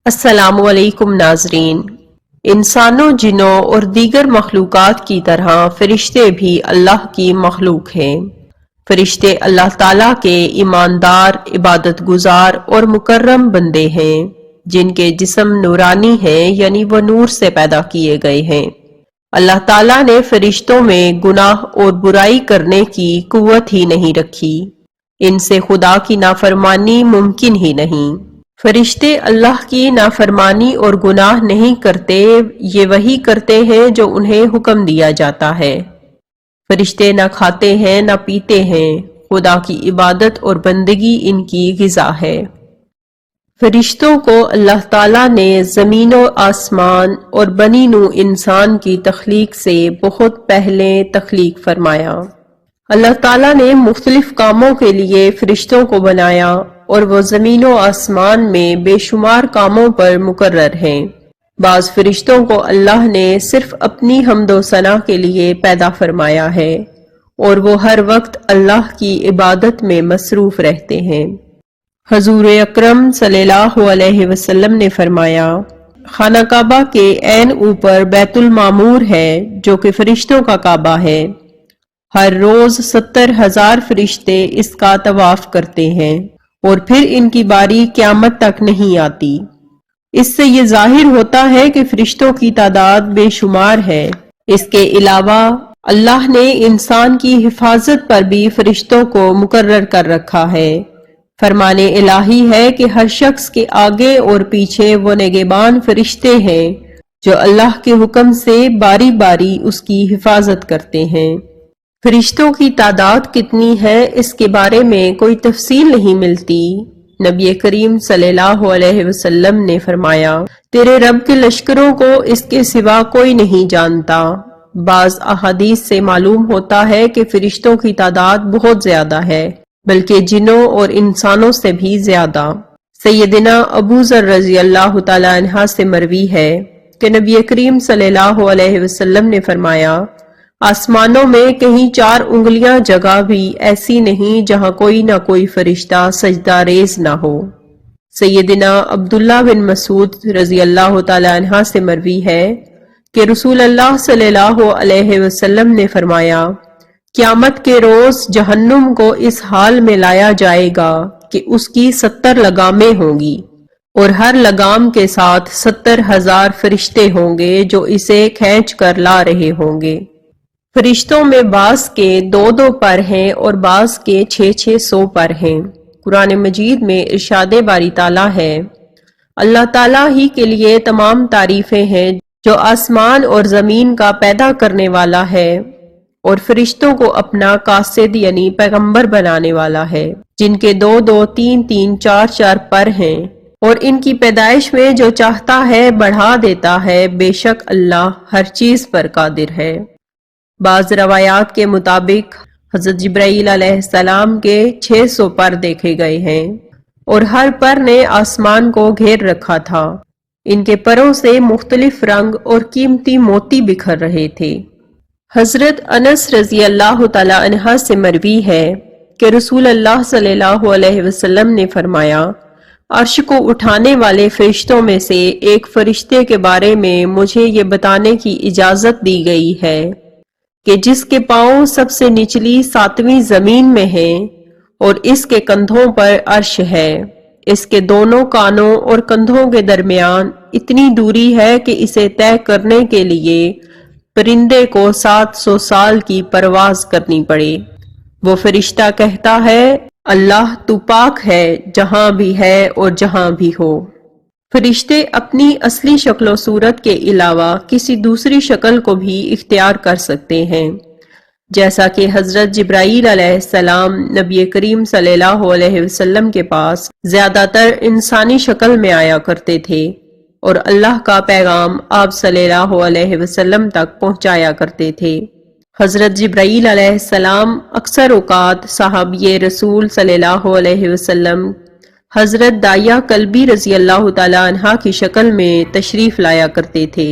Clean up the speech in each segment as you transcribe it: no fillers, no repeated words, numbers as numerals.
السلام علیکم ناظرین۔ انسانوں، جنوں اور دیگر مخلوقات کی طرح فرشتے بھی اللہ کی مخلوق ہیں۔ فرشتے اللہ تعالیٰ کے ایماندار، عبادت گزار اور مکرم بندے ہیں جن کے جسم نورانی ہیں، یعنی وہ نور سے پیدا کیے گئے ہیں۔ اللہ تعالیٰ نے فرشتوں میں گناہ اور برائی کرنے کی قوت ہی نہیں رکھی، ان سے خدا کی نافرمانی ممکن ہی نہیں۔ فرشتے اللہ کی نافرمانی اور گناہ نہیں کرتے، یہ وہی کرتے ہیں جو انہیں حکم دیا جاتا ہے۔ فرشتے نہ کھاتے ہیں نہ پیتے ہیں، خدا کی عبادت اور بندگی ان کی غذا ہے۔ فرشتوں کو اللہ تعالیٰ نے زمین و آسمان اور بنی نوع انسان کی تخلیق سے بہت پہلے تخلیق فرمایا۔ اللہ تعالیٰ نے مختلف کاموں کے لیے فرشتوں کو بنایا اور وہ زمین و آسمان میں بے شمار کاموں پر مقرر ہیں۔ بعض فرشتوں کو اللہ نے صرف اپنی حمد و ثنا کے لیے پیدا فرمایا ہے اور وہ ہر وقت اللہ کی عبادت میں مصروف رہتے ہیں۔ حضور اکرم صلی اللہ علیہ وسلم نے فرمایا، خانہ کعبہ کے عین اوپر بیت المعمور ہے جو کہ فرشتوں کا کعبہ ہے۔ ہر روز 70,000 فرشتے اس کا طواف کرتے ہیں اور پھر ان کی باری قیامت تک نہیں آتی۔ اس سے یہ ظاہر ہوتا ہے کہ فرشتوں کی تعداد بے شمار ہے۔ اس کے علاوہ اللہ نے انسان کی حفاظت پر بھی فرشتوں کو مقرر کر رکھا ہے۔ فرمان الہی ہے کہ ہر شخص کے آگے اور پیچھے وہ نگہبان فرشتے ہیں جو اللہ کے حکم سے باری باری اس کی حفاظت کرتے ہیں۔ فرشتوں کی تعداد کتنی ہے اس کے بارے میں کوئی تفصیل نہیں ملتی۔ نبی کریم صلی اللہ علیہ وسلم نے فرمایا، تیرے رب کے لشکروں کو اس کے سوا کوئی نہیں جانتا۔ بعض احادیث سے معلوم ہوتا ہے کہ فرشتوں کی تعداد بہت زیادہ ہے، بلکہ جنوں اور انسانوں سے بھی زیادہ۔ سیدنا ابو ذر رضی اللہ تعالی عنہ سے مروی ہے کہ نبی کریم صلی اللہ علیہ وسلم نے فرمایا، آسمانوں میں کہیں 4 انگلیاں جگہ بھی ایسی نہیں جہاں کوئی نہ کوئی فرشتہ سجدہ ریز نہ ہو۔ سیدنا عبداللہ بن مسعود رضی اللہ تعالی عنہ سے مروی ہے کہ رسول اللہ صلی اللہ علیہ وسلم نے فرمایا، قیامت کے روز جہنم کو اس حال میں لایا جائے گا کہ اس کی 70 لگامیں ہوں گی اور ہر لگام کے ساتھ 70,000 فرشتے ہوں گے جو اسے کھینچ کر لا رہے ہوں گے۔ فرشتوں میں بعض کے 2 پر ہیں اور بعض کے 600 پر ہیں۔ قرآن مجید میں ارشاد باری تعالیٰ ہے، اللہ تعالیٰ ہی کے لیے تمام تعریفیں ہیں جو آسمان اور زمین کا پیدا کرنے والا ہے اور فرشتوں کو اپنا قاصد یعنی پیغمبر بنانے والا ہے، جن کے 2 3 4 پر ہیں اور ان کی پیدائش میں جو چاہتا ہے بڑھا دیتا ہے، بے شک اللہ ہر چیز پر قادر ہے۔ بعض روایات کے مطابق حضرت جبرائیل علیہ السلام کے 600 پر دیکھے گئے ہیں اور ہر پر نے آسمان کو گھیر رکھا تھا۔ ان کے پروں سے مختلف رنگ اور قیمتی موتی بکھر رہے تھے۔ حضرت انس رضی اللہ تعالی عنہ سے مروی ہے کہ رسول اللہ صلی اللہ علیہ وسلم نے فرمایا، عرش کو اٹھانے والے فرشتوں میں سے ایک فرشتے کے بارے میں مجھے یہ بتانے کی اجازت دی گئی ہے کہ جس کے پاؤں سب سے نچلی 7ویں زمین میں ہیں اور اس کے کندھوں پر عرش ہے، اس کے دونوں کانوں اور کندھوں کے درمیان اتنی دوری ہے کہ اسے طے کرنے کے لیے پرندے کو 700 سال کی پرواز کرنی پڑے۔ وہ فرشتہ کہتا ہے، اللہ تو پاک ہے جہاں بھی ہے اور جہاں بھی ہو۔ فرشتے اپنی اصلی شکل و صورت کے علاوہ کسی دوسری شکل کو بھی اختیار کر سکتے ہیں، جیسا کہ حضرت جبرائیل علیہ السلام نبی کریم صلی اللہ علیہ وسلم کے پاس زیادہ تر انسانی شکل میں آیا کرتے تھے اور اللہ کا پیغام آپ صلی اللہ علیہ وسلم تک پہنچایا کرتے تھے۔ حضرت جبرائیل علیہ السلام اکثر اوقات صحابی رسول صلی اللہ علیہ وسلم حضرت داعیہ کلبی رضی اللہ تعالی عنہ کی شکل میں تشریف لایا کرتے تھے۔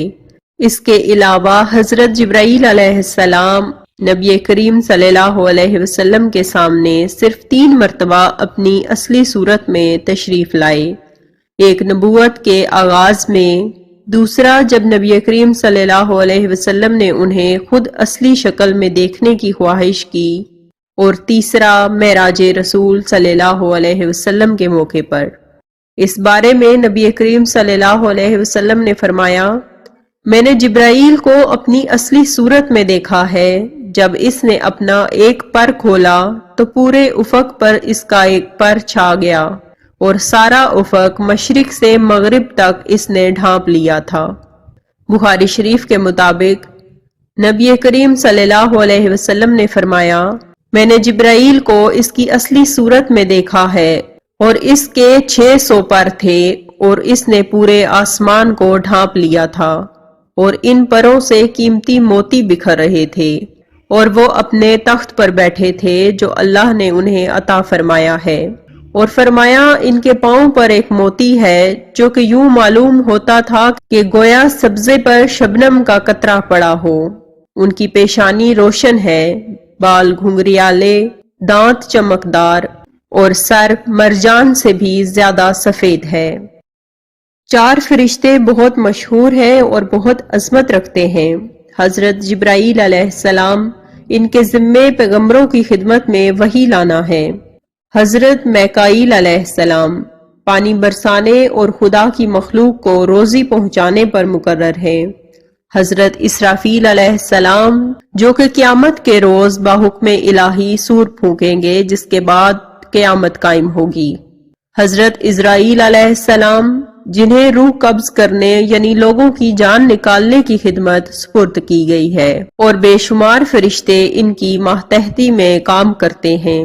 اس کے علاوہ حضرت جبرائیل علیہ السلام نبی کریم صلی اللہ علیہ وسلم کے سامنے صرف 3 مرتبہ اپنی اصلی صورت میں تشریف لائے۔ ایک نبوت کے آغاز میں، دوسرا جب نبی کریم صلی اللہ علیہ وسلم نے انہیں خود اصلی شکل میں دیکھنے کی خواہش کی، اور تیسرا معراج رسول صلی اللہ علیہ وسلم کے موقع پر۔ اس بارے میں نبی کریم صلی اللہ علیہ وسلم نے فرمایا، میں نے جبرائیل کو اپنی اصلی صورت میں دیکھا ہے، جب اس نے اپنا ایک پر کھولا تو پورے افق پر اس کا ایک پر چھا گیا، اور سارا افق مشرق سے مغرب تک اس نے ڈھانپ لیا تھا۔ بخاری شریف کے مطابق نبی کریم صلی اللہ علیہ وسلم نے فرمایا، میں نے جبرائیل کو اس کی اصلی صورت میں دیکھا ہے، اور اس کے 600 پر تھے، اور اس نے پورے آسمان کو ڈھانپ لیا تھا، اور ان پروں سے قیمتی موتی بکھر رہے تھے، اور وہ اپنے تخت پر بیٹھے تھے جو اللہ نے انہیں عطا فرمایا ہے، اور فرمایا ان کے پاؤں پر ایک موتی ہے جو کہ یوں معلوم ہوتا تھا کہ گویا سبزے پر شبنم کا قطرہ پڑا ہو۔ ان کی پیشانی روشن ہے، بال گھنگریالے، دانت چمکدار، اور سر مرجان سے بھی زیادہ سفید ہے۔ 4 فرشتے بہت مشہور ہیں اور بہت عظمت رکھتے ہیں۔ حضرت جبرائیل علیہ السلام، ان کے ذمے پیغمبروں کی خدمت میں وحی لانا ہے۔ حضرت میکائیل علیہ السلام، پانی برسانے اور خدا کی مخلوق کو روزی پہنچانے پر مقرر ہے۔ حضرت اسرافیل علیہ السلام، جو کہ قیامت کے روز بحکم الہی سور پھونکیں گے، جس کے بعد قیامت قائم ہوگی۔ حضرت اسرائیل علیہ السلام، جنہیں روح قبض کرنے یعنی لوگوں کی جان نکالنے کی خدمت سپرد کی گئی ہے، اور بے شمار فرشتے ان کی ماتحتی میں کام کرتے ہیں۔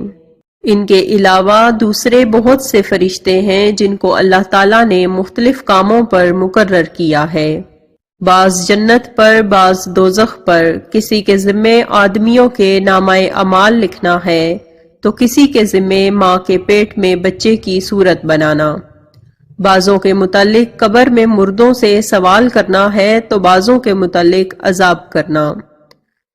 ان کے علاوہ دوسرے بہت سے فرشتے ہیں جن کو اللہ تعالیٰ نے مختلف کاموں پر مقرر کیا ہے، بعض جنت پر، بعض دوزخ پر۔ کسی کے ذمے آدمیوں کے نامہ اعمال لکھنا ہے تو کسی کے ذمے ماں کے پیٹ میں بچے کی صورت بنانا، بعضوں کے متعلق قبر میں مردوں سے سوال کرنا ہے تو بعضوں کے متعلق عذاب کرنا۔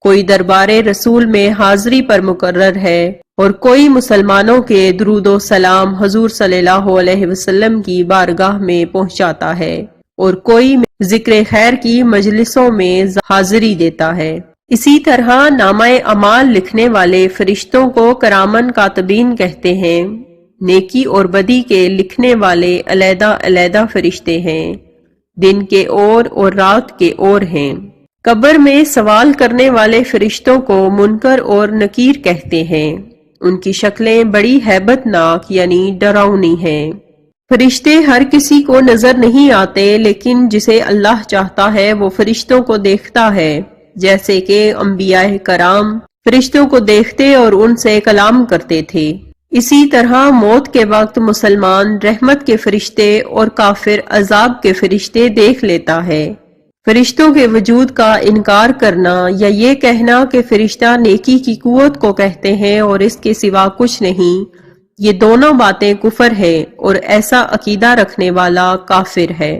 کوئی دربار رسول میں حاضری پر مقرر ہے، اور کوئی مسلمانوں کے درود و سلام حضور صلی اللہ علیہ وسلم کی بارگاہ میں پہنچاتا ہے، اور کوئی ذکر خیر کی مجلسوں میں حاضری دیتا ہے۔ اسی طرح نامہ اعمال لکھنے والے فرشتوں کو کرامن کاتبین کہتے ہیں۔ نیکی اور بدی کے لکھنے والے علیحدہ علیحدہ فرشتے ہیں، دن کے اور رات کے اور ہیں۔ قبر میں سوال کرنے والے فرشتوں کو منکر اور نکیر کہتے ہیں۔ ان کی شکلیں بڑی ہیبت ناک یعنی ڈراؤنی ہیں۔ فرشتے ہر کسی کو نظر نہیں آتے، لیکن جسے اللہ چاہتا ہے وہ فرشتوں کو دیکھتا ہے، جیسے کہ انبیاء کرام فرشتوں کو دیکھتے اور ان سے کلام کرتے تھے۔ اسی طرح موت کے وقت مسلمان رحمت کے فرشتے اور کافر عذاب کے فرشتے دیکھ لیتا ہے۔ فرشتوں کے وجود کا انکار کرنا یا یہ کہنا کہ فرشتہ نیکی کی قوت کو کہتے ہیں اور اس کے سوا کچھ نہیں، یہ دونوں باتیں کفر ہے، اور ایسا عقیدہ رکھنے والا کافر ہے۔